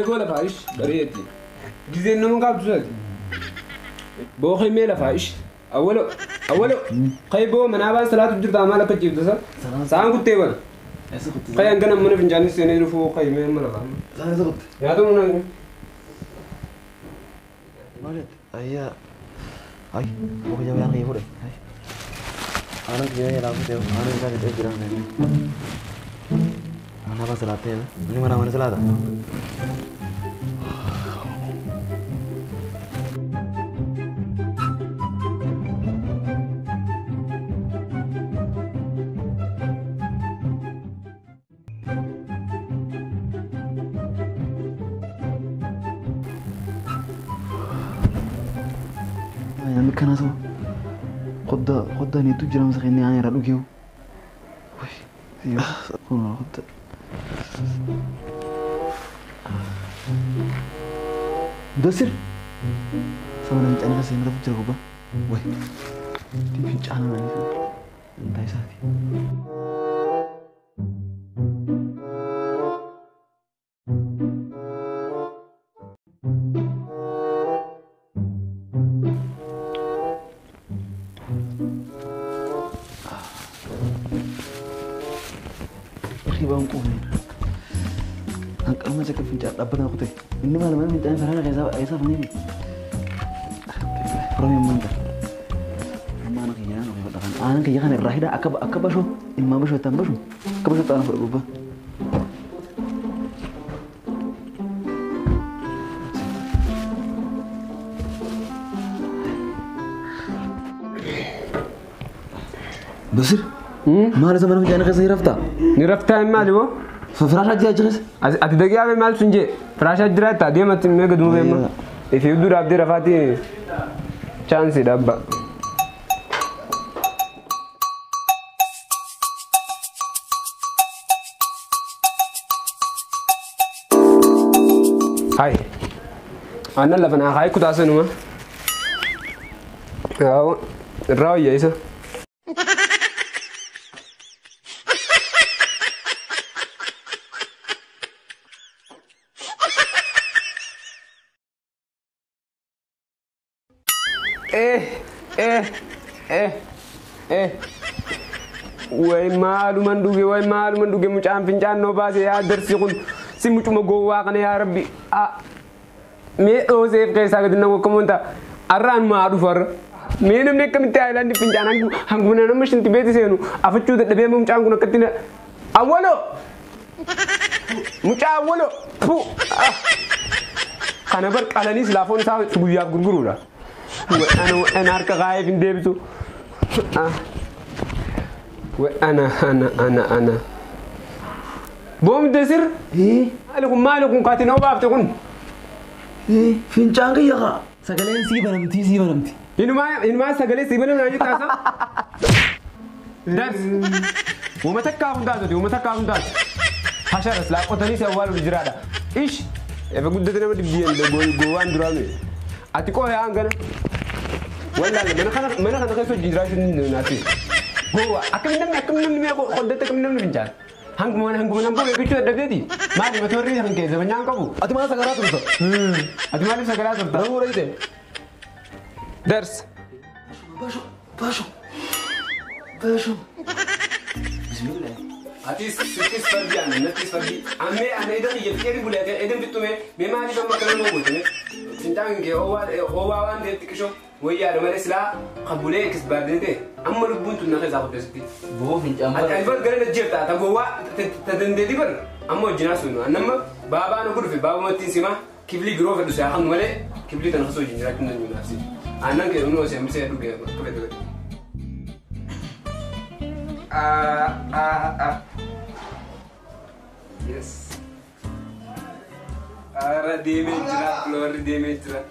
ولا فايش بريتي جزين نمو قابل سواتي بوخي ميلا فايش أولو قيبو من أبان صلاة الجرد عمالك تجيب دسا ساعة كنت تيبان قيا أنقنا من فنجاني سيني رفو قيا مين ملا فاهم ساعة زبط يا دوم نانجو مالت أيا أي بوخي جاوي أنقي يفوري أنا كجاوي يلعب تيو أنا كجاوي تيو جرام ناني أنا أبان صلاة تيو أنا مرا من صلاة كنا سو خد نيتو جرام سخيني يعني رادو كيو وش ايوه كنا خد دسر سمعنا انت انا كسي نرفع جرغوبا وي دي في جانا ناني انتي ساتي bang kuning, angkat macam kepincak dapat aku teh. Ini malam minta yang farhan kayak siapa ini? Promi mantap. Mana kaya nak katakan? Anak kaya kan berahida akab basu, imam basu tambah basu, akab basu tanah berubah. Basir. مال زمان مجانا غير رفتا نرفتا مالو ففراش أجي أجلس أتدقي أبي مال سنجي فراش أجرا دي ما تمي قدوم بيما if you do راب دي رفاتي chance دابا هاي أنا اللي فنا هاي كنت أسنو ما الراوي يا إسا way maalu man duge mu cam finjan no base ya dersi kun simu cuma gowa kan ya rabbi me o sef kay saga dina ko monta arran ma du far me nem nek mi tay lan di finjan hangu na mashin tibeti senu afacu de be mu cam kun katina awolo mu ca awolo pu kana bar qalani slafon sa bu ya gurguru la أنا أركع غايب في ديبتو وأنا بوم دسر إيه مالكم قاتين أو بافتكم إيه فين جانغي يا خا سكالين سيبرمتي إنما سكالين سيبرم ناجي تاسا درس وما تكاهم داز حشر أسلا قطني سوال الجرادة إيش يبقى قد تنا بدي جوان درامي أتيكو يا أنغنا ولا من خنا كيف جيراشن ناتي هو أكمل نمي خدت أكمل نمي بنجان هنگ من أمبو يكشوا دبيتي ما دي بتوري هنگ كذا بنيان كابو أتي ما سكرات رتا أتي ما لي سكرات رتا رمو رأيته درس باشو بسم الله أتي سكيس فردي أنا نتيس فردي أنا إذا يفكر بولا إذا بتومي بما لي بما كلام موجود سنتان كي هو وان ده تكشوا ويا لما نسلا قبولة كسبار ده أما لبون تنا خذ أخذ بسكتي بو في جامعة الألفان قرنا الجبتة تبوا تدندي بر أما الجناس إنه أنما بابا أنا أقول في بابا ما تنسمع كيف لي جروف ده ساهم ولا كيف لي تنخسو جنرا كنا نجناسي أنا كأنه سامي سيدو كده كله yes ara demejra flor demejra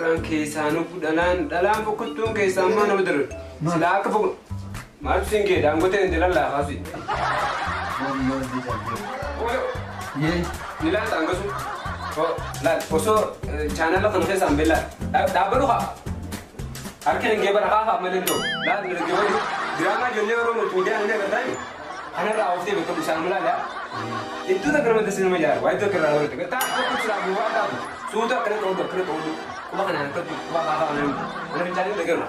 ran keesanu dalan fokotun keesan mana bener sila ka fok mal singe dangote ndela khasi ye nila tangasu ko la poso channel kan keesan bella dabaru kha arken ngebar kha malendo la ngebar drama jonne waro media ne gadai أنا رأوتي بكم سلام لا لا itu tak kena mesti nama jar, wah itu kena orang itu. Kita aku sudah buat apa? Sudah kena tahu, Kau makan apa tu? Kau apa mana mencari dekat.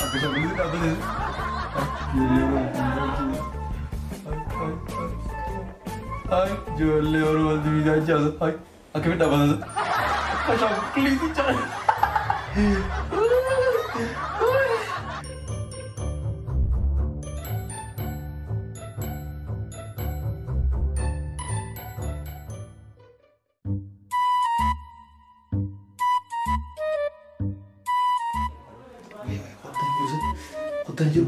Aku tak boleh tak boleh. Ay, jual le orang di video aja. Ay, aku minta apa tu? Macam klik tu cara. Hotel jom.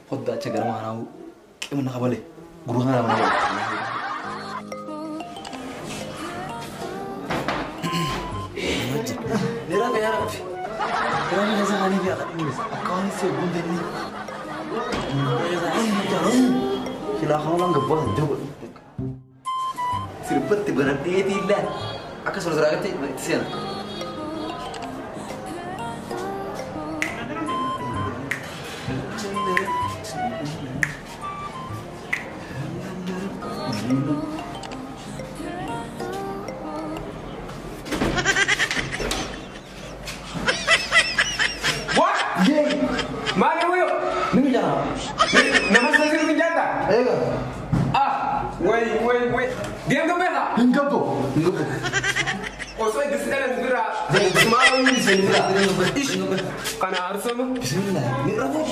Hotel cakap mana aku? Kemana kau balik? Guru mana mana? Nera kaya apa? Kaya ni rasa mana dia tak ini. Kau ni sebut ni. Rasa ini macam ni. Sila kau orang gabung jauh. Sirpat berarti tidak. Aku suruh agak itu sih. What? Ye. Mana huyo? Mimi jana. Nama saya Minjata. Ayo. Ah, wait. Dia tu mana? Hinggap tu. Oh, so itu sekarang segera. Semalam ni saya Ish, karena harus sama. Bismillah. Ni rapat